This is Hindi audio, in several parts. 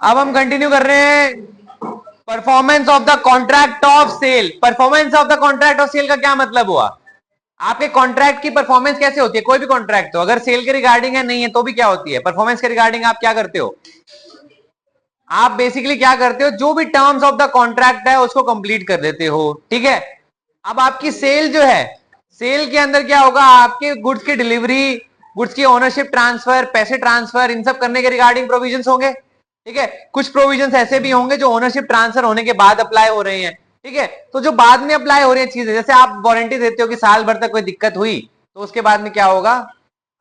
अब हम कंटिन्यू कर रहे हैं performance of the contract of sale. Performance of the contract of sale का क्या मतलब हुआ? आपके कॉन्ट्रैक्ट की परफॉर्मेंस कैसे होती है? कोई भी कॉन्ट्रैक्ट हो, अगर सेल के रिगार्डिंग है नहीं है तो भी क्या होती है? परफॉर्मेंस के रिगार्डिंग आप क्या करते हो? आप बेसिकली क्या करते हो, जो भी टर्म्स ऑफ द कॉन्ट्रैक्ट है उसको कंप्लीट कर देते हो। ठीक है, अब आपकी सेल जो है, सेल के अंदर क्या होगा, आपके गुड्स की डिलीवरी, गुड्स की ओनरशिप ट्रांसफर, पैसे ट्रांसफर, इन सब करने के रिगार्डिंग प्रोविजंस होंगे। ठीक है, कुछ प्रोविजंस ऐसे भी होंगे जो ओनरशिप ट्रांसफर होने के बाद अप्लाई हो रहे हैं। ठीक है, तो जो बाद में अप्लाई हो रही है चीजें, जैसे आप वारंटी देते हो कि साल भर तक कोई दिक्कत हुई तो उसके बाद में क्या होगा,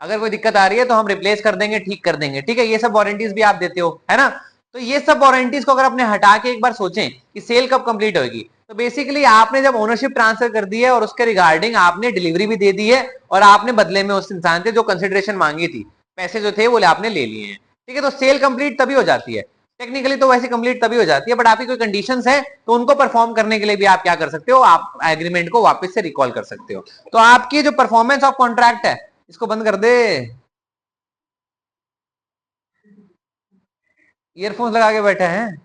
अगर कोई दिक्कत आ रही है तो हम रिप्लेस कर देंगे, ठीक कर देंगे। ठीक है, ये सब वारंटीज भी आप देते हो, है ना? तो ये सब वारंटीज को अगर अपने हटा के एक बार सोचें कि सेल कब कंप्लीट होगी, तो बेसिकली आपने जब ओनरशिप ट्रांसफर कर दी है और उसके रिगार्डिंग आपने डिलीवरी भी दे दी है और आपने बदले में उस इंसान से जो कंसिडरेशन मांगी थी, पैसे जो थे वो आपने ले लिए हैं। ठीक है, तो सेल कंप्लीट तभी हो जाती है। टेक्निकली तो वैसे कंप्लीट तभी हो जाती है, बट आपकी कोई कंडीशंस है तो उनको परफॉर्म करने के लिए भी आप क्या कर सकते हो, आप एग्रीमेंट को वापस से रिकॉल कर सकते हो। तो आपकी जो परफॉर्मेंस ऑफ कॉन्ट्रैक्ट है, इसको बंद कर दे, ईयरफोन्स लगा के बैठे हैं,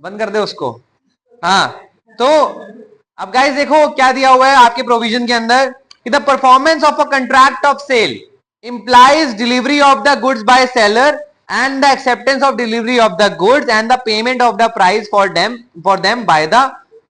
बंद कर दे उसको। हाँ, तो अब गाइस देखो क्या दिया हुआ है आपके प्रोविजन के अंदर कि the performance of a contract of sale implies delivery of the goods by seller and the acceptance of delivery of the goods and the payment of the price for them by the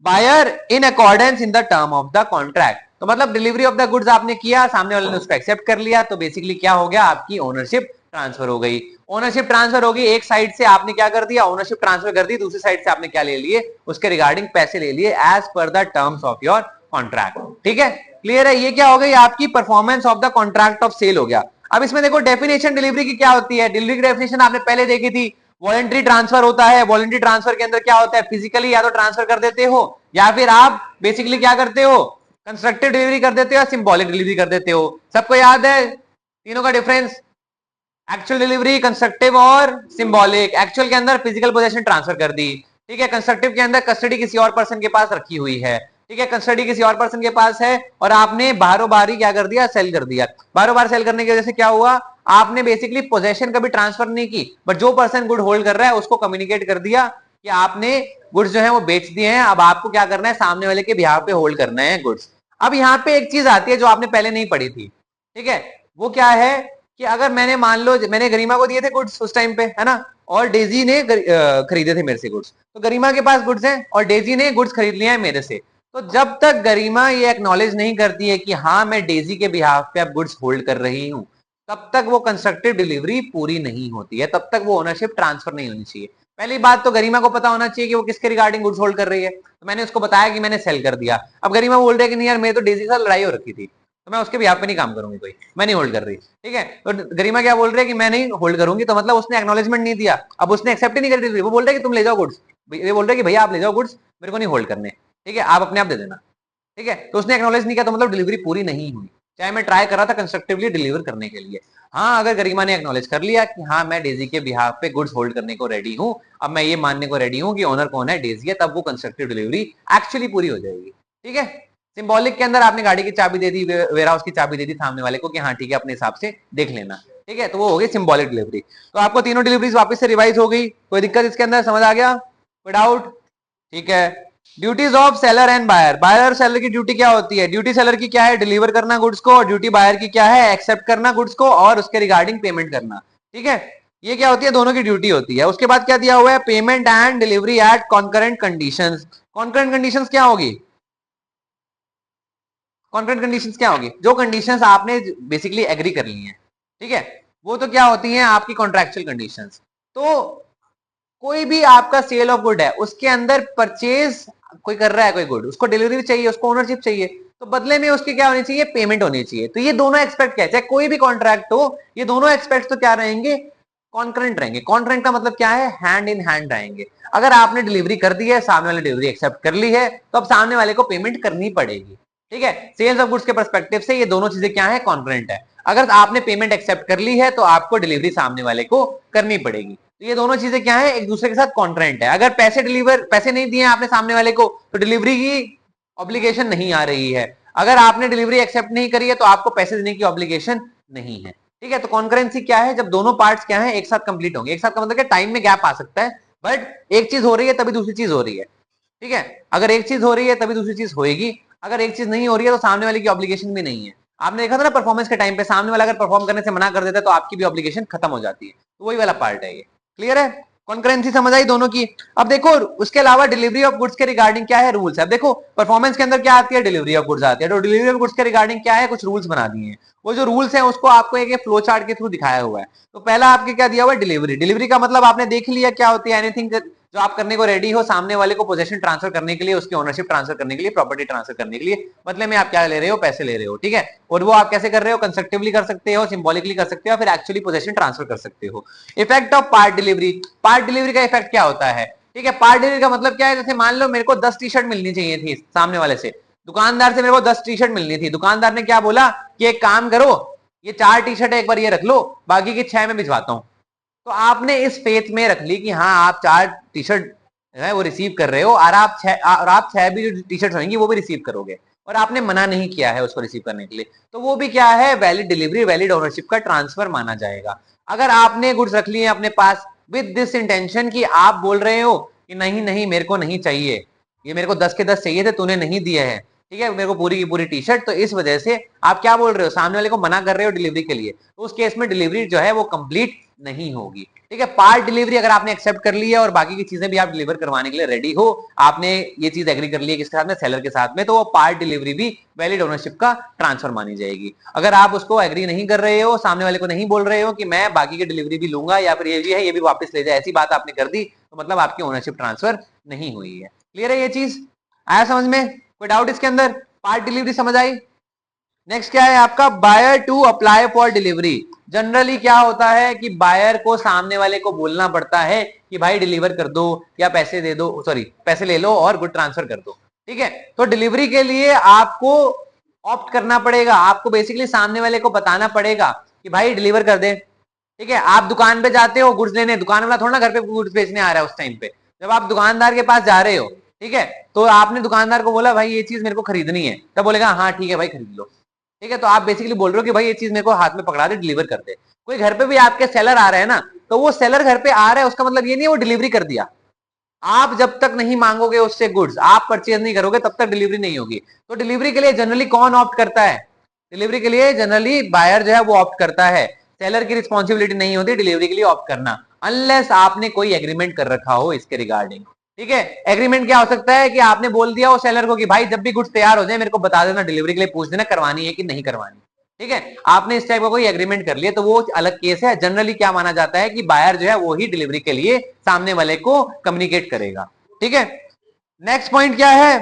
buyer in accordance in the term of the contract। तो मतलब डिलीवरी ऑफ द गुड्स आपने किया, सामने वाले ने उसको एक्सेप्ट कर लिया, तो बेसिकली क्या हो गया, आपकी ओनरशिप ट्रांसफर हो गई। ओनरशिप ट्रांसफर होगी, एक साइड से आपने क्या कर दिया, ओनरशिप ट्रांसफर कर दी, दूसरी साइड से आपने क्या ले लिए, उसके रिगार्डिंग पैसे ले लिए as per the terms of your contract. ठीक है, क्लियर है? ये क्या हो गई, आपकी performance of the contract of sale हो गया। अब इसमें देखो डेफिनेशन डिलीवरी की क्या होती है। डिलीवरी की डेफिनेशन आपने पहले देखी थी, वॉलंटरी ट्रांसफर होता है। वॉलंटरी ट्रांसफर के अंदर क्या होता है, फिजिकली या तो ट्रांसफर कर देते हो या फिर आप बेसिकली क्या करते हो, कंस्ट्रक्टिव डिलीवरी कर देते हो या सिंबॉलिक डिलीवरी कर देते हो। सबको याद है तीनों का डिफरेंस? एक्चुअल डिलीवरी, कंस्ट्रक्टिव और सिंबॉलिक। एक्चुअल के अंदर फिजिकल पोजेशन ट्रांसफर कर दी। ठीक है, कंस्ट्रक्टिव के अंदर कस्टडी किसी और पर्सन के पास रखी हुई है। ठीक है, कस्टडी किसी और पर्सन के पास है और आपने बाहरों बार ही क्या कर दिया, सेल कर दिया। बाहरों बार सेल करने की वजह से क्या हुआ, आपने बेसिकली पोजेशन कभी ट्रांसफर नहीं की, बट जो पर्सन गुड होल्ड कर रहा है उसको कम्युनिकेट कर दिया कि आपने गुड्स जो है वो बेच दिए हैं, अब आपको क्या करना है, सामने वाले के बिहाफ पे होल्ड करना है गुड्स। अब यहाँ पे एक चीज आती है जो आपने पहले नहीं पढ़ी थी। ठीक है, वो क्या है कि अगर मैंने मान लो मैंने गरिमा को दिए थे गुड्स उस टाइम पे, है ना, और डेजी ने खरीदे थे मेरे से गुड्स, तो गरिमा के पास गुड्स हैं और डेजी ने गुड्स खरीद लिया है मेरे से। तो जब तक गरिमा ये एक्नॉलेज नहीं करती है कि हाँ मैं डेजी के बिहाफ पे अब गुड्स होल्ड कर रही हूँ, तब तक वो कंस्ट्रक्टिव डिलीवरी पूरी नहीं होती है, तब तक वो ओनरशिप ट्रांसफर नहीं होनी चाहिए। पहली बात तो गरिमा को पता होना चाहिए कि वो किसके रिगार्डिंग गुड्स होल्ड कर रही है। तो मैंने उसको बताया कि मैंने सेल कर दिया। अब गरिमा बोल रही है कि नहीं यार मेरे तो डेजी के साथ लड़ाई हो रखी थी, तो मैं उसके बिहाफ पे नहीं काम करूंगी, कोई मैं नहीं होल्ड कर रही। ठीक है, तो गरिमा क्या बोल रही है कि मैं नहीं होल्ड करूंगी, तो मतलब उसने एक्नॉलेजमेंट नहीं दिया, अब उसने एक्सेप्ट ही नहीं करी। वो बोल रहा है कि तुम ले जाओ गुड्स, ये बोल रहे हैं कि भैया आप ले जाओ गुड्स, मेरे को नहीं होल्ड करने। ठीक है, आप अपने आप दे देना। ठीक है, तो उसने एक्नॉलेज नहीं किया, तो मतलब डिलीवरी पूरी नहीं हुई, चाहे मैं ट्राई कर रहा था कंस्ट्रक्टिवली डिलीवर करने के लिए। हाँ, अगर गरिमा ने एक्नॉलेज कर लिया कि हाँ मैं डेजी के बिहाफ पे गुड्स होल्ड करने को रेडी हूँ, अब मैं ये मानने को रेडी हूँ कि ओनर कौन है, डेजी है, तब वो कंस्ट्रक्टिव डिलीवरी एक्चुअली पूरी हो जाएगी। ठीक है, सिंबॉलिक के अंदर आपने गाड़ी की चाबी दे दी, वेयर हाउस की चाबी दे दी सामने वाले को कि हाँ ठीक है अपने हिसाब से देख लेना। ठीक है, तो वो हो गई सिंबॉलिक डिलीवरी। तो आपको तीनों डिलीवरीज वापस से रिवाइज हो गई, कोई दिक्कत इसके अंदर, समझ आ गया, कोई डाउट? ठीक है, duties of seller and buyer. Buyer और सेलर की ड्यूटी क्या होती है? ड्यूटी सेलर की क्या है, डिलीवर करना गुड्स को, और ड्यूटी बायर की क्या है, एक्सेप्ट करना गुड्स को और उसके रिगार्डिंग पेमेंट करना। ठीक है, ये क्या होती है, दोनों की ड्यूटी होती है। उसके बाद क्या दिया हुआ है, payment and delivery at concurrent conditions. Concurrent conditions क्या होगी, कॉन्करेंट कंडीशंस क्या होगी, जो कंडीशंस आपने बेसिकली एग्री कर ली हैं। ठीक है, वो तो क्या होती हैं आपकी कॉन्ट्रैक्चुअल कंडीशंस। तो कोई भी आपका सेल ऑफ गुड है, उसके अंदर परचेज कोई कर रहा है कोई गुड, उसको डिलीवरी चाहिए, उसको ओनरशिप चाहिए, तो बदले में उसकी क्या होनी चाहिए, पेमेंट होनी चाहिए। तो ये दोनों एक्सपेक्ट क्या है, चाहे कोई भी कॉन्ट्रैक्ट हो, ये दोनों एक्सपेक्ट तो क्या रहेंगे, कॉन्करेंट रहेंगे। कॉन्करेंट का मतलब क्या है, हैंड इन हैंड रहेंगे। अगर आपने डिलीवरी कर दी है, सामने वाले डिलीवरी एक्सेप्ट कर ली है, तो अब सामने वाले को पेमेंट करनी पड़ेगी। ठीक है, सेल्स ऑफ गुड्स के पर्सपेक्टिव से ये दोनों चीजें क्या है, कॉन्करेंट है। अगर आपने पेमेंट एक्सेप्ट कर ली है तो आपको डिलीवरी सामने वाले को करनी पड़ेगी। तो ये दोनों चीजें क्या है, एक दूसरे के साथ कॉन्ट्रेंट है। अगर पैसे नहीं दिए आपने सामने वाले को, तो डिलीवरी की ऑब्लिगेशन नहीं आ रही है। अगर आपने डिलीवरी एक्सेप्ट नहीं करी है तो आपको पैसे देने की ऑब्लिगेशन नहीं है। ठीक है, तो कॉन्करेंसी क्या है, जब दोनों पार्ट्स क्या है एक साथ कंप्लीट होंगे। एक साथ का मतलब क्या, टाइम में गैप आ सकता है, बट एक चीज हो रही है तभी दूसरी चीज हो रही है। ठीक है, अगर एक चीज हो रही है तभी दूसरी चीज होएगी, अगर एक चीज नहीं हो रही है तो सामने वाले की ऑब्लिगेशन भी नहीं है। आपने देखा था ना परफॉर्मेंस के टाइम पे, सामने वाला अगर परफॉर्म करने से मना कर देता है तो आपकी भी ऑब्लिगेशन खत्म हो जाती है। तो वही वाला पार्ट है ये। क्लियर है, कॉन्करेंसी समझ आई दोनों की। अब देखो उसके अलावा डिलीवरी ऑफ गुड्स के रिगार्डिंग क्या है, रूल्स है। अब देखो परफॉर्मेंस के अंदर क्या आती है, डिलीवरी ऑफ गुड्स आती है, तो डिलीवरी ऑफ गुड्स के रिगार्डिंग क्या है, कुछ रूल्स बना दिए हैं। वो जो रूल्स है उसको आपको एक फ्लो चार्ट के थ्रू दिखाया हुआ है। तो पहला आपके क्या दिया हुआ है, डिलीवरी। डिलीवरी का मतलब आपने देख लिया क्या होती है, एनीथिंग जो आप करने को रेडी हो सामने वाले को पोजेशन ट्रांसफर करने के लिए, उसकी ओनरशिप ट्रांसफर करने के लिए, प्रॉपर्टी ट्रांसफर करने के लिए, मतलब में आप क्या ले रहे हो, पैसे ले रहे हो। ठीक है, और वो आप कैसे कर रहे हो, कंस्ट्रक्टिवली कर सकते हो, सिंबॉलिकली कर सकते हो, फिर एक्चुअली पोजेशन ट्रांसफर कर सकते हो। Effect of part delivery. Part delivery का इफेक्ट क्या होता है, ठीक है, पार्ट डिलीवरी का मतलब क्या है, जैसे मान लो मेरे को 10 टी शर्ट मिलनी चाहिए थी सामने वाले से, दुकानदार से मेरे को 10 टी शर्ट मिलनी थी। दुकानदार ने क्या बोला कि एक काम करो, ये 4 टी शर्ट एक बार ये रख लो, बाकी की 6 में भिजवाता हूं। तो आपने इस फेथ में रख ली कि हाँ आप 4 टी शर्ट है वो रिसीव कर रहे हो, और आप 6 भी जो टी शर्ट होंगी वो भी रिसीव करोगे, और आपने मना नहीं किया है उसको रिसीव करने के लिए, तो वो भी क्या है, वैलिड डिलीवरी, वैलिड ओनरशिप का ट्रांसफर माना जाएगा। अगर आपने गुड्स रख लिए अपने पास विद दिस इंटेंशन कि आप बोल रहे हो कि नहीं नहीं मेरे को नहीं चाहिए, ये मेरे को 10 के 10 चाहिए थे, तूने नहीं दिए हैं, ठीक है, मेरे को पूरी की पूरी टी शर्ट, तो इस वजह से आप क्या बोल रहे हो, सामने वाले को मना कर रहे हो डिलीवरी के लिए, तो उस केस में डिलीवरी जो है वो कंप्लीट नहीं होगी। ठीक है, पार्ट डिलीवरी अगर आपने एक्सेप्ट कर लिया और बाकी की चीजें भी आप डिलीवर करवाने के लिए रेडी हो, आपने ये चीज एग्री कर ली है किसके साथ में, सेलर के साथ में, तो वो पार्ट डिलीवरी भी वैलिड ओनरशिप का ट्रांसफर मानी जाएगी। अगर आप उसको एग्री नहीं कर रहे हो, सामने वाले को नहीं बोल रहे हो कि मैं बाकी की डिलीवरी भी लूंगा या फिर ये भी है ये भी वापस ले जाए, ऐसी बात आपने कर दी, तो मतलब आपकी ओनरशिप ट्रांसफर नहीं हुई है। क्लियर है ये चीज, आया समझ में, कोई डाउट इसके अंदर, पार्ट डिलीवरी समझ आई। नेक्स्ट क्या है आपका, buyer to apply for delivery. Generally क्या होता है कि बायर को सामने वाले को बोलना पड़ता है कि भाई डिलीवर कर दो या पैसे दे दो, सॉरी पैसे ले लो और गुड ट्रांसफर कर दो। ठीक है, तो डिलीवरी के लिए आपको ऑप्ट करना पड़ेगा, आपको बेसिकली सामने वाले को बताना पड़ेगा कि भाई डिलीवर कर दे। ठीक है, आप दुकान पे जाते हो गुड्स लेने, दुकान वाला थोड़ा ना घर पे गुड्स बेचने आ रहा है उस टाइम पे, जब आप दुकानदार के पास जा रहे हो, ठीक है, तो आपने दुकानदार को बोला भाई ये चीज मेरे को खरीदनी है, तब बोलेगा हाँ ठीक है भाई खरीद लो। ठीक है, तो आप बेसिकली बोल रहे हो कि भाई ये चीज मेरे को हाथ में पकड़ा दे, डिलीवर कर दे। कोई घर पे भी आपके सेलर आ रहे हैं ना, तो वो सेलर घर पे आ रहा है उसका मतलब ये नहीं वो डिलीवरी कर दिया। आप जब तक नहीं मांगोगे उससे गुड्स, आप परचेज नहीं करोगे, तब तक डिलीवरी नहीं होगी। तो डिलीवरी के लिए जनरली कौन ऑप्ट करता है, डिलीवरी के लिए जनरली बायर जो है वो ऑप्ट करता है। सेलर की रिस्पॉन्सिबिलिटी नहीं होती डिलीवरी के लिए ऑप्ट करना, अनलेस आपने कोई एग्रीमेंट कर रखा हो इसके रिगार्डिंग। ठीक है, एग्रीमेंट क्या हो सकता है कि आपने बोल दिया हो सेलर को कि भाई जब भी गुड्स तैयार हो जाए मेरे को बता देना, डिलीवरी के लिए पूछ देना करवानी है कि नहीं करवानी। ठीक है, आपने इस टाइप का कोई एग्रीमेंट कर लिया तो वो अलग केस है। जनरली क्या माना जाता है कि बायर जो है वो ही डिलीवरी के लिए सामने वाले को कम्युनिकेट करेगा। ठीक है, नेक्स्ट पॉइंट क्या है,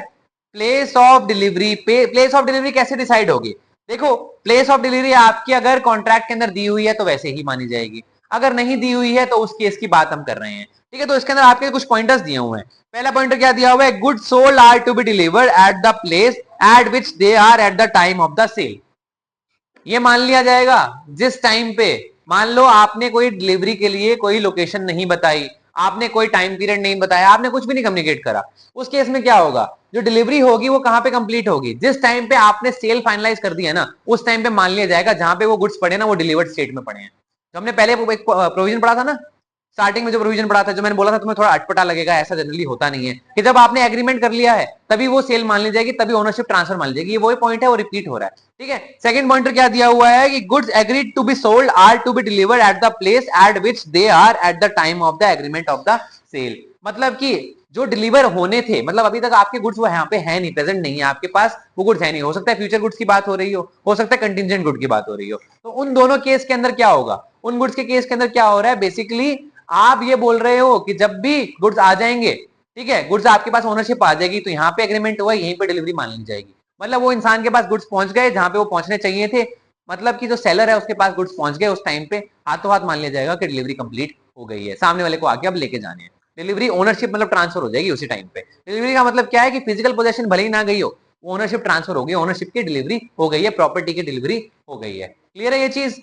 place of delivery. Place of delivery कैसे डिसाइड होगी, देखो प्लेस ऑफ डिलीवरी आपकी अगर कॉन्ट्रैक्ट के अंदर दी हुई है तो वैसे ही मानी जाएगी, अगर नहीं दी हुई है तो उस केस की बात हम कर रहे हैं। ठीक है, तो इसके अंदर आपके कुछ पॉइंटर्स दिए हुए हैं। पहला पॉइंटर क्या दिया हुआ है, good sold are to be delivered at the place at which they are at the time of the sale. ये मान लिया जाएगा जिस टाइम पे, मान लो आपने कोई डिलीवरी के लिए कोई लोकेशन नहीं बताई, आपने कोई टाइम पीरियड नहीं बताया, आपने कुछ भी नहीं कम्युनिकेट करा, उस केस में क्या होगा, जो डिलीवरी होगी वो कहां पे कंप्लीट होगी, जिस टाइम पे आपने सेल फाइनलाइज कर दी है ना, उस टाइम पे मान लिया जाएगा जहां पे वो गुड्स पड़े ना वो डिलीवर्ड स्टेट में पड़े हैं। तो हमने पहले एक प्रोविजन पढ़ा था ना स्टार्टिंग में, जो प्रोविजन पढ़ा था, जो मैंने बोला था तुम्हें थोड़ा अटपटा लगेगा, ऐसा जनरली होता नहीं है कि जब आपने एग्रीमेंट कर लिया है तभी वो सेल मान ली जाएगी, तभी ओनरशिप ट्रांसफर मान ली जाएगी। ये वही पॉइंट है, वो रिपीट हो रहा है। ठीक है, सेकंड पॉइंटर क्या दिया हुआ है कि goods agreed to be sold are to be delivered at the place at which they are at the time of the agreement of the sale. मतलब कि जो डिलीवर होने थे, मतलब अभी तक आपके गुड्स वो यहाँ पे है नहीं, प्रेजेंट नहीं है आपके पास, वो गुड्स है नहीं, हो सकता है फ्यूचर गुड्स की बात हो रही हो सकता है कंटिजेंट गुड की बात हो रही हो, तो उन दोनों केस के अंदर क्या होगा, उन गुड्स के केस के अंदर क्या हो रहा है, बेसिकली आप ये बोल रहे हो कि जब भी गुड्स आ जाएंगे, ठीक है, गुड्स आपके पास ओनरशिप आ जाएगी, तो यहाँ पे एग्रीमेंट हुआ, यहीं पे डिलीवरी मान ली जाएगी। मतलब वो इंसान के पास गुड्स पहुंच गए जहां पे वो पहुंचने चाहिए थे, मतलब कि जो सेलर है उसके पास गुड्स पहुंच गए उस टाइम पे, हाथों हाथ मान लिया जाएगा कि डिलीवरी कंप्लीट हो गई है, सामने वाले को आगे अब लेके जाने हैं। डिलीवरी ओनरशिप मतलब ट्रांसफर हो जाएगी उसी टाइम पे। डिलीवरी का मतलब क्या है कि फिजिकल पोजेशन भले ही ना गई हो, ओनरशिप ट्रांसफर हो गई, ओनरशिप की डिलीवरी हो गई है, प्रॉपर्टी की डिलीवरी हो गई है। क्लियर है ये चीज।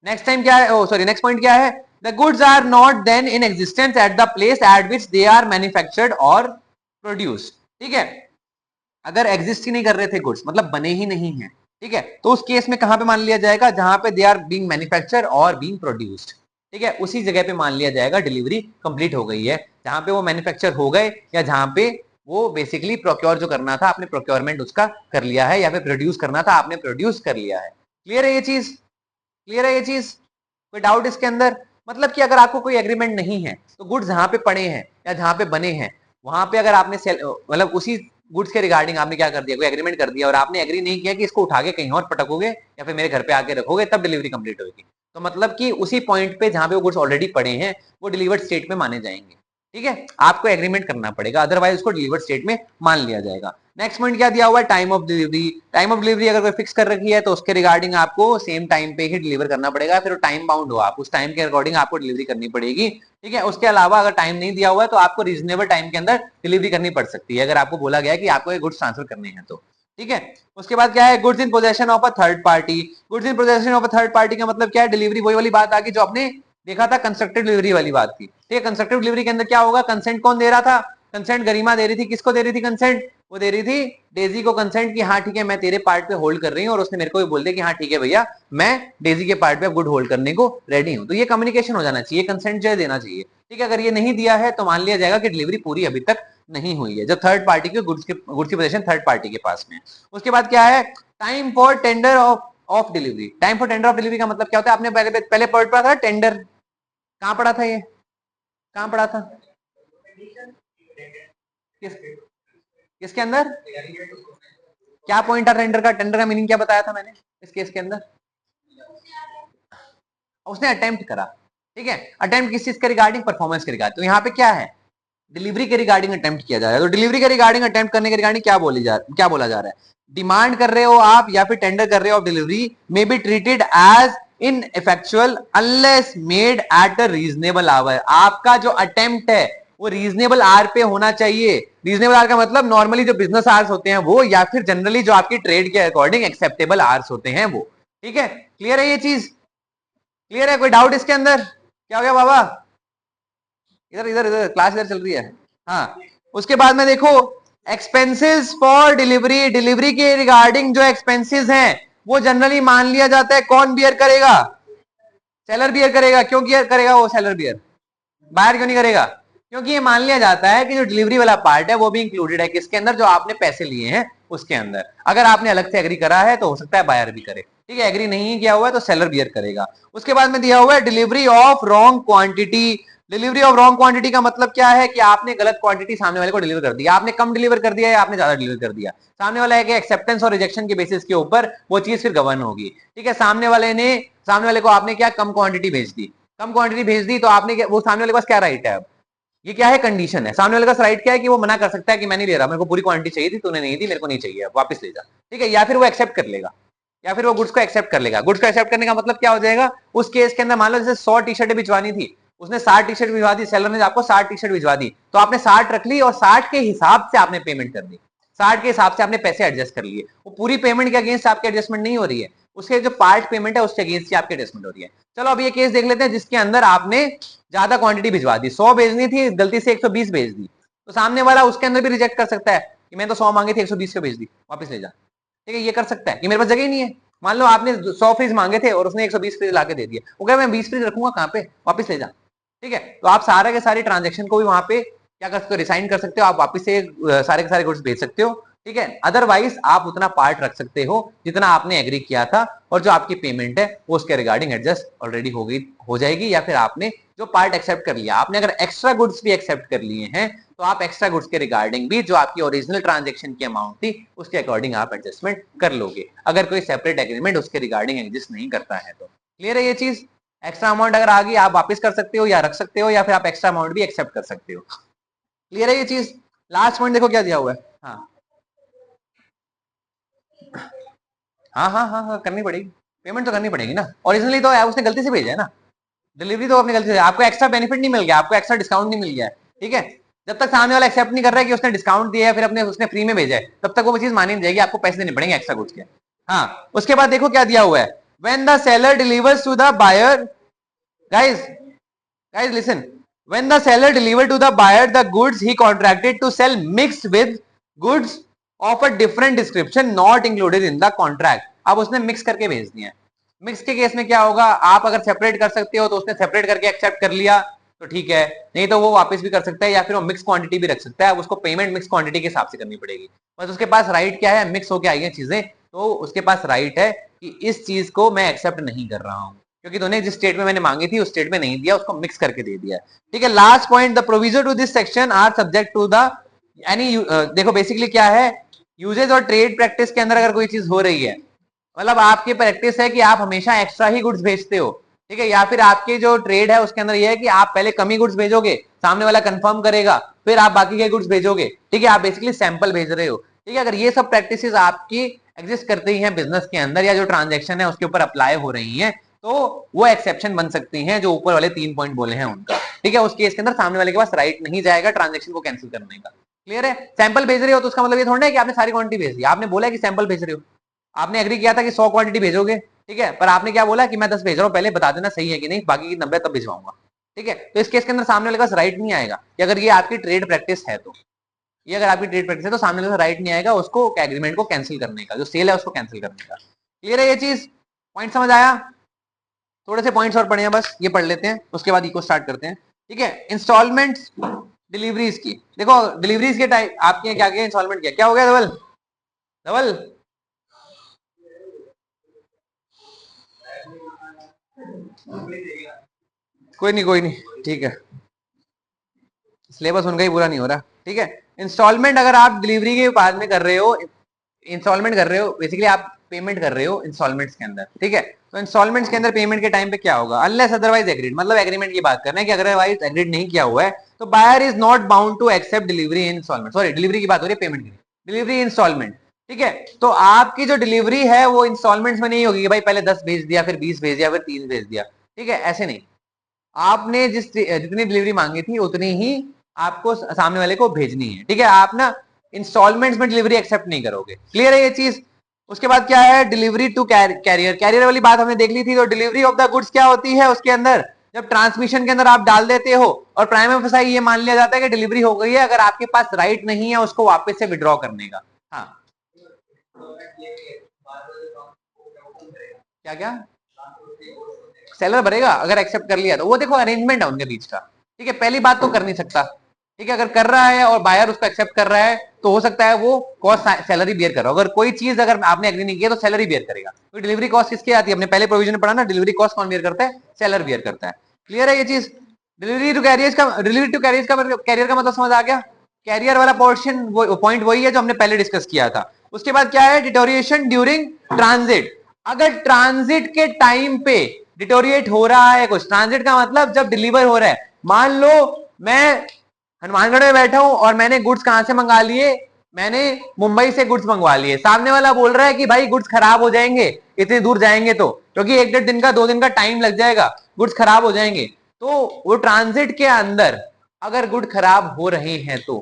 नेक्स्ट टाइम क्या है, सॉरी नेक्स्ट पॉइंट क्या है, the goods are not then in existence at the place at which they are manufactured or produced। ठीक है, अगर एग्जिस्ट ही नहीं कर रहे थे गुड्स, मतलब बने ही नहीं है, ठीक है, तो उस केस में कहां पे मान लिया जाएगा, जहां पे दे आर बीइंग मैन्युफैक्चर और बीइंग प्रोड्यूस्ड। ठीक है, उसी जगह पे मान लिया जाएगा डिलीवरी कंप्लीट हो गई है, जहां पे वो मैन्युफैक्चर हो गए या जहां पे वो बेसिकली प्रोक्योर जो करना था आपने प्रोक्योरमेंट उसका कर लिया है, या फिर प्रोड्यूस करना था आपने प्रोड्यूस कर लिया है। क्लियर है ये चीज, क्लियर है ये चीज, कोई डाउट इसके अंदर? मतलब कि अगर आपको कोई एग्रीमेंट नहीं है तो गुड्स जहां पे पड़े हैं या जहां पे बने हैं वहां पे अगर आपने मतलब उसी गुड्स के रिगार्डिंग आपने क्या कर दिया, कोई एग्रीमेंट कर दिया और आपने एग्री नहीं किया कि इसको उठा के कहीं और पटकोगे या फिर मेरे घर पे आके रखोगे तब डिलीवरी कंप्लीट होगी, तो मतलब कि उसी पॉइंट पे जहां पे वो गुड्स ऑलरेडी पड़े हैं वो डिलीवर्ड स्टेट में माने जाएंगे। ठीक है, आपको एग्रीमेंट करना पड़ेगा, अदरवाइज उसको डिलीवर्ड स्टेट में मान लिया जाएगा। नेक्स्ट पॉइंट क्या दिया हुआ है, time of delivery. Time of delivery अगर कोई फिक्स कर रखी है तो उसके रिगार्डिंग आपको सेम टाइम पे ही डिलीवर करना पड़ेगा, फिर टाइम बाउंड हो, आप उस टाइम के अकॉर्डिंग आपको डिलीवरी करनी पड़ेगी। ठीक है, उसके अलावा अगर टाइम नहीं दिया हुआ है तो आपको रीजनेबल टाइम के अंदर डिलीवरी करनी पड़ सकती है, अगर आपको बोला गया है कि आपको गुड्स ट्रांसफर करने हैं तो। ठीक है, उसके बाद क्या है, goods in possession of a third party. Goods in possession of a third party का मतलब क्या है, डिलीवरी वही वाली बात आ गई जो आपने देखा था कंस्ट्रक्टिव डिलीवरी वाली बात थी। ठीक है, कंस्ट्रक्टिव डिलीवरी के अंदर क्या होगा, कंसेंट कौन दे रहा था, कंसेंट गरिमा दे रही थी, किसको दे रही थी कंसेंट, वो दे रही थी डेजी को कंसेंट कि हाँ ठीक है मैं तेरे पार्ट पे होल्ड कर रही हूँ, और उसने मेरे को भी बोल दिया कि हाँ ठीक है भैया मैं डेजी के पार्ट पे गुड होल्ड करने को रेडी हूँ। तो ये कम्युनिकेशन हो जाना चाहिए, कंसेंट जो है देना चाहिए। ठीक है, अगर ये नहीं दिया है तो मान लिया जाएगा कि डिलीवरी पूरी अभी तक नहीं हुई है, जब थर्ड पार्टी के गुड्स की पोजीशन थर्ड पार्टी के पास में। उसके बाद क्या है, time for tender of delivery. Time for tender of delivery का मतलब क्या होता है, आपने पहले पढ़ा था टेंडर, कहां पढ़ा था, ये कहां पढ़ा था, किस किसके अंदर, क्या पॉइंट था टेंडर का, टेंडर का मीनिंग क्या बताया था मैंने इस केस के अंदर, उसने अटेम्प्ट करा। ठीक है, अटेम्प्ट किस चीज के रिगार्डिंग, परफॉर्मेंस के रिगार्डिंग। तो यहाँ पे क्या है, डिलीवरी के रिगार्डिंग अटेम्प्ट किया जा रहा है, तो डिलीवरी के रिगार्डिंग अटेम्प्ट करने के रिगार्डिंग क्या बोला जा रहा है, डिमांड कर रहे हो आप या फिर टेंडर कर रहे हो, delivery may be treated as ineffectual unless made at a reasonable hour. आपका जो अटेम्प्ट है वो रीजनेबल आर पे होना चाहिए। रीजनेबल आर का मतलब नॉर्मली जो बिजनेस आवर्स होते हैं वो, या फिर जनरली जो आपकी ट्रेड के अकॉर्डिंग एक्सेप्टेबल आवर्स होते हैं वो। ठीक है, क्लियर है ये चीज, क्लियर है, कोई डाउट इसके अंदर? क्या हो गया बाबा, इधर इधर इधर क्लास इधर चल रही है। हाँ, उसके बाद में देखो एक्सपेंसेस फॉर डिलीवरी। डिलीवरी के रिगार्डिंग जो एक्सपेंसेस हैं वो जनरली मान लिया जाता है कौन बियर करेगा, सेलर बियर करेगा। क्यों बियर करेगा वो सेलर बियर, बायर क्यों नहीं करेगा, क्योंकि ये मान लिया जाता है कि जो डिलीवरी वाला पार्ट है वो भी इंक्लूडेड है किसके अंदर, जो आपने पैसे लिए हैं उसके अंदर। अगर आपने अलग से एग्री करा है तो हो सकता है बायर भी करे। ठीक है, एग्री नहीं किया हुआ है तो सेलर बियर करेगा। उसके बाद में दिया हुआ है delivery of wrong quantity. Delivery of wrong quantity का मतलब क्या है कि आपने गलत क्वांटिटी सामने वाले को डिलीवर कर दिया, आपने कम डिलीवर कर दिया या आपने ज्यादा डिलीवर कर दिया, सामने वाला है कि एक्सेप्टेंस और रिजेक्शन के बेसिस के ऊपर वो चीज फिर गवर्न होगी। ठीक है, सामने वाले को आपने क्या कम क्वांटिटी भेज दी, कम क्वांटिटी भेज दी तो आपने वो सामने वाले के पास क्या राइट है, अब ये क्या है, कंडीशन है। सामने वाले का राइट क्या है कि वो मना कर सकता है कि मैं नहीं ले रहा, मेरे को पूरी क्वांटिटी चाहिए थी, तूने नहीं दी, मेरे को नहीं चाहिए, वापस ले जा। ठीक है, या फिर वो एक्सेप्ट कर लेगा, या फिर वो गुड्स को एक्सेप्ट कर लेगा। गुड्स को एक्सेप्ट करने का मतलब क्या हो जाएगा, उस केस के अंदर मान लो जैसे 100 टी शर्ट भिजवानी थी, उसने 60 टी शर्ट भिजवा दी, सेलर ने आपको 60 टी शर्ट भिजवा दी, तो आपने 60 रख ली और 60 के हिसाब से आपने पेमेंट कर दी, 60 के हिसाब से आपने पैसे एडजस्ट कर लिए। वो पूरी पेमेंट के अगेंस्ट आपके एडजस्टमेंट नहीं हो रही है, उसके जो पार्ट पेमेंट है उसके अगेंस्ट ही आपकी एडजस्टमेंट हो रही है। चलो अब ये केस देख लेते हैं जिसके अंदर आपने ज्यादा क्वांटिटी भिजवा दी, 100 भेजनी थी, गलती से 120 भेज दी, तो सामने वाला उसके अंदर भी रिजेक्ट कर सकता है कि मैं तो 100 मांगे थे 120 पे भेज दी, वापस ले जा। ठीक है, ये कर सकता है कि मेरे पास जगह ही नहीं है। मान लो आपने 100 फ्रीज मांगे थे और उसने 120 फ्रीज लाके दे दिए, वो कहे मैं 20 फ्रीज रखूंगा कहां पे, वापस ले जा। ठीक है, तो आप सारे के सारे ट्रांजेक्शन को भी वहां पे क्या कर सकते हो, रिसाइन कर सकते हो, आप वापस से सारे के सारे गुड्स भेज सकते हो। ठीक है, अदरवाइज आप उतना पार्ट रख सकते हो जितना आपने एग्री किया था, और जो आपकी पेमेंट है वो उसके रिगार्डिंग एडजस्ट ऑलरेडी हो जाएगी, या फिर आपने जो पार्ट एक्सेप्ट कर लिया, आपने अगर एक्स्ट्रा गुड्स भी एक्सेप्ट कर लिए हैं तो आप एक्स्ट्रा गुड्स के रिगार्डिंग भी जो आपकी ओरिजिनल ट्रांजेक्शन की अमाउंट थी उसके अकॉर्डिंग आप एडजस्टमेंट कर लोगे, अगर कोई सेपरेट एग्रीमेंट उसके रिगार्डिंग एग्जिस्ट नहीं करता है तो। क्लियर है ये चीज, एक्स्ट्रा अमाउंट अगर आ गई आप वापस कर सकते हो या रख सकते हो, या फिर आप एक्स्ट्रा अमाउंट भी एक्सेप्ट कर सकते हो। क्लियर है ये चीज। लास्ट पॉइंट देखो क्या दिया हुआ है, हाँ हाँ हाँ हाँ हाँ करनी पड़ेगी, पेमेंट तो करनी पड़ेगी ना, ओरिजिनली तो उसने गलती से भेजा है ना, डिलीवरी तो अपनी गलती से, आपको एक्स्ट्रा बेनिफिट नहीं मिल गया, आपको एक्स्ट्रा डिस्काउंट नहीं मिल गया है। ठीक है, जब तक सामने वाला एक्सेप्ट नहीं कर रहा है कि उसने डिस्काउंट दिया है, फिर अपने उसने फ्री में भेजा है, तब तक वो चीज मानी नहीं जाएगी, आपको पैसे देने पड़ेंगे एक्स्ट्रा गुड्स के। हाँ, उसके बाद देखो क्या दिया हुआ है, when the seller delivers to the buyer, guys guys listen, when the seller delivered to the buyer the goods he contracted to sell mixed with goods of a different description not included in the contract। अब उसने मिक्स करके भेज दिया। मिक्स के केस में क्या होगा, आप अगर सेपरेट कर सकते हो तो उसने सेपरेट करके एक्सेप्ट कर लिया तो ठीक है, नहीं तो वो वापस भी कर सकता है या फिर वो मिक्स क्वांटिटी भी रख सकता है। अब उसको पेमेंट मिक्स क्वांटिटी के हिसाब से करनी पड़ेगी। बस उसके पास राइट क्या है, मिक्स होके आई है चीजें, तो उसके पास राइट है कि इस चीज को मैं एक्सेप्ट नहीं कर रहा हूं, क्योंकि तूने जिस स्टेट में मैंने मांगी थी उस स्टेट में नहीं दिया, उसको मिक्स करके दे दिया। ठीक है, last point, the provision to this section are subject to the यानी देखो बेसिकली क्या है, यूजेज और ट्रेड प्रैक्टिस के अंदर अगर कोई चीज हो रही है, मतलब आपकी प्रैक्टिस है कि आप हमेशा एक्स्ट्रा ही गुड्स भेजते हो, ठीक है, या फिर आपकी जो ट्रेड है उसके अंदर ये है कि आप पहले कम ही गुड्स भेजोगे, सामने वाला कंफर्म करेगा, फिर आप बाकी के गुड्स भेजोगे, ठीक है, आप बेसिकली सैंपल भेज रहे हो, ठीक है, अगर ये सब प्रैक्टिसेस आपकी एग्जिस्ट करती हैं बिजनेस के अंदर या जो ट्रांजेक्शन है उसके ऊपर अप्लाई हो रही हैं, तो वो एक्सेप्शन बन सकती हैं जो ऊपर वाले 3 पॉइंट बोले हैं उनका। ठीक है, उस केस के अंदर सामने वाले के पास राइट नहीं जाएगा ट्रांजेक्शन को कैंसिल करने का। क्लियर है? सैंपल भेज रहे हो तो उसका मतलब ये थोड़ा है कि आपने सारी क्वांटिटी भेज दी, आपने बोला कि सैंपल भेज रहे हो, आपने एग्री किया था कि 100 क्वांटिटी भेजोगे, ठीक है, पर आपने क्या बोला कि मैं 10 भेज रहा हूं, पहले बता देना सही है कि नहीं, बाकी की 90 तब भिजवाऊंगा। ठीक है, तो इस केस के अंदर सामने वाले का राइट नहीं आएगा कि अगर ये आपकी ट्रेड प्रैक्टिस है, तो ये अगर आपकी ट्रेड प्रैक्टिस है तो सामने वाले का राइट नहीं आएगा उसको एग्रीमेंट को कैंसिल करने का, जो सेल है उसको कैंसिल करने का। क्लियर है ये चीज? पॉइंट समझ आया? थोड़े से पॉइंट्स और पढ़े हैं, बस ये पढ़ लेते हैं, उसके बाद इको स्टार्ट करते हैं। ठीक है, इंस्टॉलमेंट डिलीवरीज की, देखो डिलीवरीज के टाइम आपके क्या क्या इंस्टॉलमेंट क्या हो गया, डबल डबल कोई नहीं, ठीक है, सिलेबस उनका ही पूरा नहीं हो रहा। ठीक है, इंस्टॉलमेंट अगर आप डिलीवरी के बाद में कर रहे हो, इंस्टॉलमेंट कर रहे हो, बेसिकली आप पेमेंट कर रहे हो इंस्टॉलमेंट्स के अंदर। ठीक है, तो इंस्टॉलमेंट्स के अंदर पेमेंट के टाइम पे क्या होगा, अनलेस अदरवाइज एग्रीड, मतलब एग्रीमेंट की बात करना है कि अदरवाइज एग्रीड नहीं किया हुआ है तो buyer is not bound to accept delivery in installment. Sorry, delivery की बात हो रही है, पेमेंट की, डिलीवरी इंस्टॉलमेंट। ठीक है, तो आपकी जो डिलीवरी है वो इंस्टॉलमेंट्स में नहीं होगी कि भाई पहले 10 भेज दिया, फिर 20 भेज दिया, फिर 30 भेज दिया। ठीक है, ऐसे नहीं, आपने जितनी डिलीवरी मांगी थी उतनी ही आपको सामने वाले को भेजनी है। ठीक है, आप ना इंस्टॉलमेंट्स में डिलीवरी एक्सेप्ट नहीं करोगे। क्लियर है ये चीज? उसके बाद क्या है, डिलीवरी टू कैरियर, कैरियर वाली बात हमने देख ली थी। तो डिलीवरी ऑफ द गुड्स क्या होती है उसके अंदर, जब ट्रांसमिशन के अंदर आप डाल देते हो और प्राइम एम्फसाइज ये मान लिया जाता है कि डिलीवरी हो गई है, अगर आपके पास राइट नहीं है उसको वापस से विड्रॉ करने का। हाँ, क्या क्या सेलर भरेगा अगर एक्सेप्ट कर लिया तो, वो देखो अरेंजमेंट है उनके बीच का। ठीक है, पहली बात तो कर नहीं सकता। ठीक है, अगर कर रहा है और बायर उसको एक्सेप्ट कर रहा है तो हो सकता है वो कॉस्ट सैलरी बियर कर रहा हो। अगर कोई चीज अगर आपने एग्री नहीं किया तो सैलरी बियर करेगा। तो डिलीवरी कॉस्ट किसकी आती है, अपने पहले प्रोविजन में पढ़ा ना, डिलीवरी कॉस्ट कौन बियर करता है, सेलर बियर करता है। क्लियर है ये चीज? डिलीवरी टू कैरियर का, डिलीवरी टू कैरियर का मतलब समझ आ गया? कैरियर वाला पोर्शन पॉइंट वही है जो हमने पहले डिस्कस किया था। उसके बाद क्या है, डिटोरिएशन ड्यूरिंग ट्रांजिट। अगर ट्रांजिट के टाइम पे डिटोरिएट हो रहा है कुछ, ट्रांजिट का मतलब जब डिलीवर हो रहा है, मान लो मैं हनुमानगढ़ में बैठा हूं और मैंने गुड्स कहां से मंगा लिए, मैंने मुंबई से गुड्स मंगवा लिए, सामने वाला बोल रहा है कि भाई गुड्स खराब हो जाएंगे इतनी दूर जाएंगे तो, क्योंकि 1-1.5 दिन का 2 दिन का टाइम लग जाएगा, गुड्स खराब हो जाएंगे। तो वो ट्रांजिट के अंदर अगर गुड खराब हो रहे हैं तो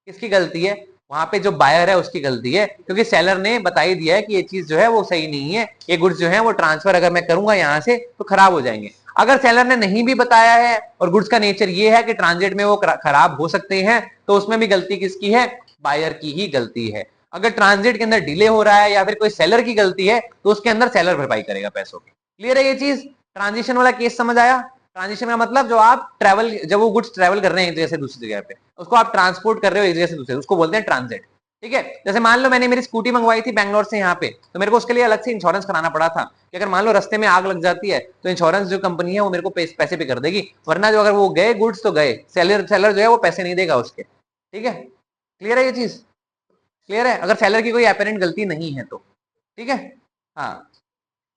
किसकी गलती है, वहां पे जो बायर है उसकी गलती है, क्योंकि सेलर ने बता ही दिया है कि ये चीज जो है वो सही नहीं है, ये गुड्स जो है वो ट्रांसफर अगर मैं करूंगा यहां से तो खराब हो जाएंगे। अगर सेलर ने नहीं भी बताया है और गुड्स का नेचर ये है कि ट्रांजिट में वो खराब हो सकते हैं, तो उसमें भी गलती किसकी है, बायर की ही गलती है। अगर ट्रांजिट के अंदर डिले हो रहा है या फिर कोई सेलर की गलती है तो उसके अंदर सेलर भरपाई करेगा पैसों की। क्लियर है ये चीज? ट्रांजिशन वाला केस समझ आया? ट्रांजिशन का मतलब जो आप ट्रैवल, जब वो गुड्स ट्रैवल कर रहे हैं एक जगह से दूसरी जगह पे, उसको आप ट्रांसपोर्ट कर रहे हो एक जगह से दूसरे, उसको बोलते हैं ट्रांजिट। ठीक है, जैसे मान लो मैंने मेरी स्कूटी मंगवाई थी बैंगलोर से यहाँ पे, तो मेरे को उसके लिए अलग से इंश्योरेंस कराना पड़ा था कि अगर मान लो रास्ते में आग लग जाती है तो इंश्योरेंस जो कंपनी है वो मेरे को पैसे पे कर देगी, वरना जो अगर वो गए गुड्स तो गए, सेलर जो है वो पैसे नहीं देगा उसके। ठीक है, क्लियर है ये चीज? क्लियर है, अगर सेलर की कोई अपेरेंट गलती नहीं है तो। ठीक है, हाँ।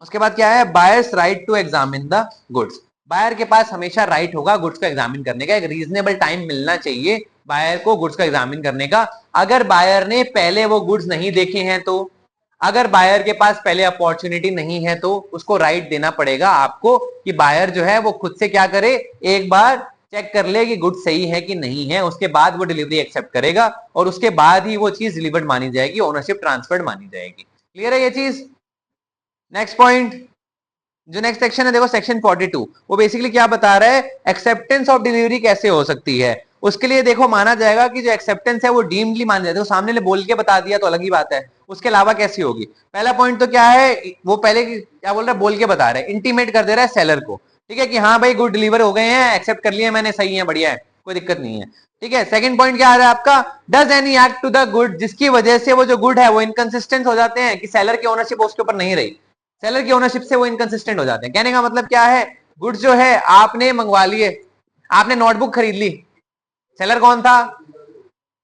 उसके बाद क्या है, buyer's right to examine the goods. Buyer के पास हमेशा राइट होगा गुड्स को एग्जामिन करने का, एक रीजनेबल टाइम मिलना चाहिए बायर को गुड्स को एग्जामिन करने का। अगर बायर ने पहले वो गुड्स नहीं देखे हैं तो, अगर बायर के पास पहले अपॉर्चुनिटी नहीं है तो उसको राइट देना पड़ेगा आपको कि बायर जो है वो खुद से क्या करे, एक बार चेक कर ले कि गुड सही है कि नहीं है, उसके बाद वो डिलीवरी एक्सेप्ट करेगा और उसके बाद ही वो चीज डिलीवर्ड मानी जाएगी, ओनरशिप ट्रांसफर्ड मानी जाएगी। क्लियर है ये चीज? नेक्स्ट पॉइंट, जो नेक्स्ट सेक्शन है देखो, सेक्शन 42, वो बेसिकली क्या बता रहा है, एक्सेप्टेंस ऑफ डिलीवरी कैसे हो सकती है। उसके लिए देखो माना जाएगा कि जो एक्सेप्टेंस है वो डीम्डली मान जाता है। तो सामने ने बोल के बता दिया तो अलग ही बात है, उसके अलावा कैसी होगी। पहला पॉइंट तो क्या है, वो पहले क्या बोल रहा है, बोल के बता रहा है, इंटीमेट कर दे रहा है सेलर को, ठीक है, कि हाँ भाई गुड डिलीवर हो गए हैं, एक्सेप्ट कर लिए मैंने, सही है, बढ़िया है, कोई दिक्कत नहीं है, ठीक है। सेकंड पॉइंट क्या आ रहा है आपका, does any act to the good, जिसकी वजह से वो जो गुड है वो इनकंसिस्टेंट हो जाते हैं, कि सेलर की ओनरशिप उसके ऊपर नहीं रही, सेलर की ओनरशिप से वो इनकंसिस्टेंट हो जाते हैं। कहने का मतलब क्या है, गुड्स जो है आपने मंगवा लिए, आपने नोटबुक खरीद ली, सेलर कौन था,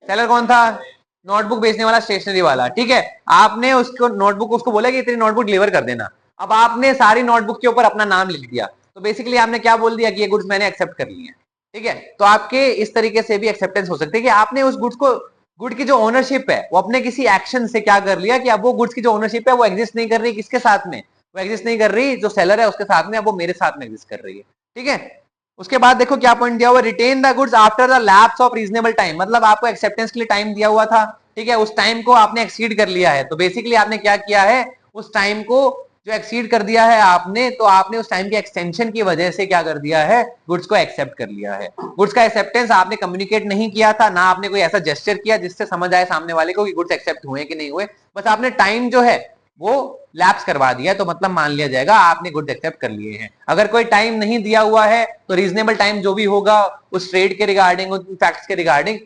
सेलर कौन था, नोटबुक बेचने वाला, स्टेशनरी वाला, ठीक है। आपने उसको नोटबुक, उसको बोला कि इतनी नोटबुक डिलीवर कर देना, अब आपने सारी नोटबुक के ऊपर अपना नाम लिख दिया, तो बेसिकली आपने क्या बोल दिया कि ये गुड्स मैंने एक्सेप्ट कर ली है, ठीक है। तो आपके इस तरीके से भी एक्सेप्टेंस हो सकती है कि आपने उस गुड्स को, गुड की जो ओनरशिप है वो अपने किसी एक्शन से क्या कर लिया कि अब वो गुड्स की जो ओनरशिप है वो एग्जिस्ट नहीं कर रही, किसके साथ में, वो एग्जिस्ट नहीं कर रही जो सेलर है उसके साथ में, अब वो मेरे साथ में एग्जिस्ट कर रही है, ठीक है। उसके बाद देखो क्या पॉइंट दिया हुआ, retain the goods after the lapse of reasonable time, मतलब आपको एक्सेप्टेंस के लिए टाइम दिया हुआ था, ठीक है, उस टाइम को आपने एक्सीड कर लिया है, तो बेसिकली आपने क्या किया है, उस टाइम को जो एक्सीड कर दिया है आपने, तो आपने उस टाइम के एक्सटेंशन की वजह से क्या कर दिया है, गुड्स को एक्सेप्ट कर लिया है। गुड्स का एक्सेप्टेंस आपने कम्युनिकेट नहीं किया था, ना आपने कोई ऐसा जेस्चर किया जिससे समझ आए सामने वाले को कि गुड्स एक्सेप्ट हुए कि नहीं हुए, बस आपने टाइम जो है वो लैप्स करवा दिया, तो मतलब मान लिया जाएगा आपने गुड्स एक्सेप्ट कर लिए हैं। अगर कोई टाइम नहीं दिया हुआ है तो रीजनेबल टाइम जो भी होगा उस ट्रेड के रिगार्डिंग, उन फैक्ट्स के रिगार्डिंग,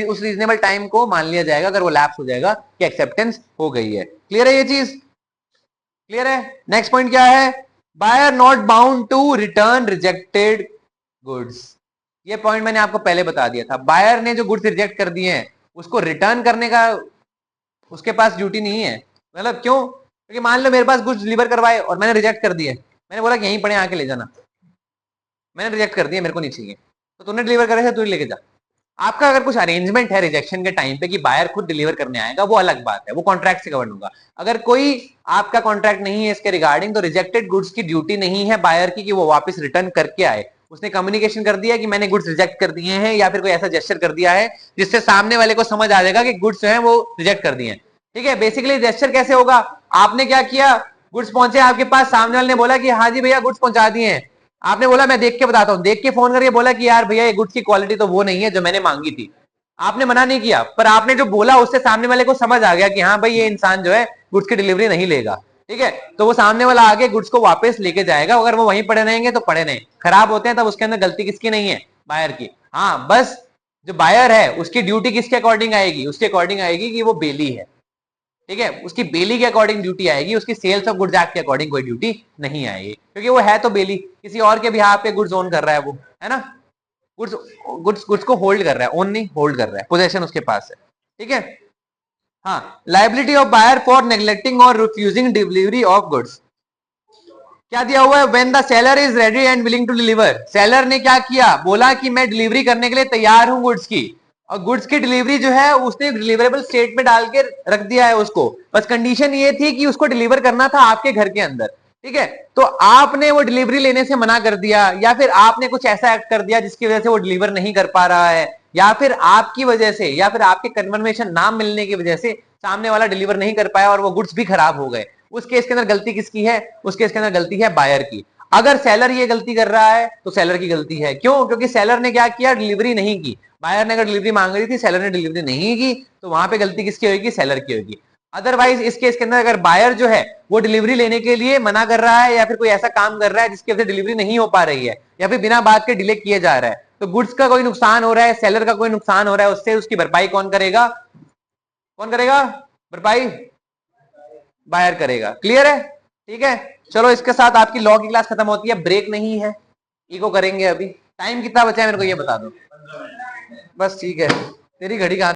उस रीजनेबल टाइम को मान लिया जाएगा, अगर वो लैप्स हो जाएगा कि एक्सेप्टेंस हो गई है। क्लियर है ये चीज, क्लियर है। नेक्स्ट पॉइंट क्या है, buyer not bound to return rejected goods, ये पॉइंट मैंने आपको पहले बता दिया था, बायर ने जो गुड्स रिजेक्ट कर दिए हैं उसको रिटर्न करने का उसके पास ड्यूटी नहीं है। मतलब क्यों, क्योंकि मान लो मेरे पास गुड्स डिलीवर करवाए और मैंने रिजेक्ट कर दिए, मैंने बोला कि यहीं पड़े आके ले जाना, मैंने रिजेक्ट कर दिया, मेरे को नहीं चाहिए, तो तूने डिलीवर करे थे, तू ही लेके जा। आपका अगर कुछ अरेंजमेंट है रिजेक्शन के टाइम पे कि बायर खुद डिलीवर करने आएगा, वो अलग बात है, वो कॉन्ट्रैक्ट से गवर्न होगा। अगर कोई आपका कॉन्ट्रैक्ट नहीं है इसके रिगार्डिंग, तो रिजेक्टेड गुड्स की ड्यूटी नहीं है बायर की कि वो वापस रिटर्न करके आए। उसने कम्युनिकेशन कर दिया कि मैंने गुड्स रिजेक्ट कर दिए हैं, या फिर कोई ऐसा जेस्चर कर दिया है जिससे सामने वाले को समझ आ जाएगा कि गुड्स जो है वो रिजेक्ट कर दिए हैं, ठीक है। बेसिकली जेस्चर कैसे होगा, आपने क्या किया, गुड्स पहुंचे आपके पास, सामने वाले ने बोला कि हाँ जी भैया गुड्स पहुंचा दिए हैं, आपने बोला मैं देख के बताता हूं, देख के फोन करके बोला कि यार भैया ये गुड्स की क्वालिटी तो वो नहीं है जो मैंने मांगी थी। आपने मना नहीं किया, पर आपने जो बोला उससे सामने वाले को समझ आ गया कि हाँ भाई ये इंसान जो है गुड्स की डिलीवरी नहीं लेगा, ठीक है। तो वो सामने वाला आगे गुड्स को वापस लेके जाएगा, अगर वो वहीं पड़े रहेंगे तो पड़े नहीं, खराब होते हैं तब उसके अंदर गलती किसकी नहीं है, बायर की। हाँ बस जो बायर है उसकी ड्यूटी किसके अकॉर्डिंग आएगी, उसके अकॉर्डिंग आएगी कि वो बेली है, ठीक है, उसकी बेली के अकॉर्डिंग ड्यूटी आएगी, उसकी सेल्स ऑफ गुड्स एक्ट के अकॉर्डिंग कोई ड्यूटी नहीं आएगी, क्योंकि वो है तो बेली, किसी और के बिहाफ पे गुड्स ओन कर रहा है वो, है ना, गुड्स गुड्स गुड्स को होल्ड कर रहा है, ओन नहीं, होल्ड कर रहा है, पोजेशन उसके पास है, ठीक है। हाँ, liability of buyer for neglecting और रिफ्यूजिंग डिलीवरी ऑफ गुड्स, क्या दिया हुआ है, when the seller is ready and willing to deliver, seller ने क्या किया, बोला कि मैं डिलीवरी करने के लिए तैयार हूं गुड्स की, और गुड्स की डिलीवरी जो है उसने डिलीवरेबल स्टेट में डाल के रख दिया है उसको, बस कंडीशन ये थी कि उसको डिलीवर करना था आपके घर के अंदर, ठीक है। तो आपने वो डिलीवरी लेने से मना कर दिया, या फिर आपने कुछ ऐसा एक्ट कर दिया जिसकी वजह से वो डिलीवर नहीं कर पा रहा है, या फिर आपकी वजह से, या फिर आपके कन्फर्मेशन ना मिलने की वजह से सामने वाला डिलीवर नहीं कर पाया और वो गुड्स भी खराब हो गए, उस केस के अंदर गलती किसकी है, उस केस के अंदर गलती है बायर की। अगर सेलर ये गलती कर रहा है तो सेलर की गलती है, क्यों, क्योंकि सेलर ने क्या किया, डिलीवरी नहीं की, बायर ने अगर डिलीवरी मांग रही थी, सेलर ने डिलीवरी नहीं की, तो वहां पे गलती किसकी होगी, सेलर की होगी। अदरवाइज इस केस के अंदर अगर बायर जो है वो डिलीवरी लेने के लिए मना कर रहा है, या फिर कोई ऐसा काम कर रहा है जिसकी वजह से डिलीवरी नहीं हो पा रही है, या फिर बिना बात के डिले किए जा रहा है, तो गुड्स का कोई नुकसान हो रहा है, सेलर का कोई नुकसान हो रहा है, उससे उसकी भरपाई कौन करेगा, कौन करेगा भरपाई, बायर करेगा। क्लियर है, ठीक है। चलो इसके साथ आपकी लॉ की क्लास खत्म होती है, ब्रेक नहीं है, इको करेंगे अभी। टाइम कितना बचा है मेरे को ये बता दो बस, ठीक है, तेरी घड़ी कहां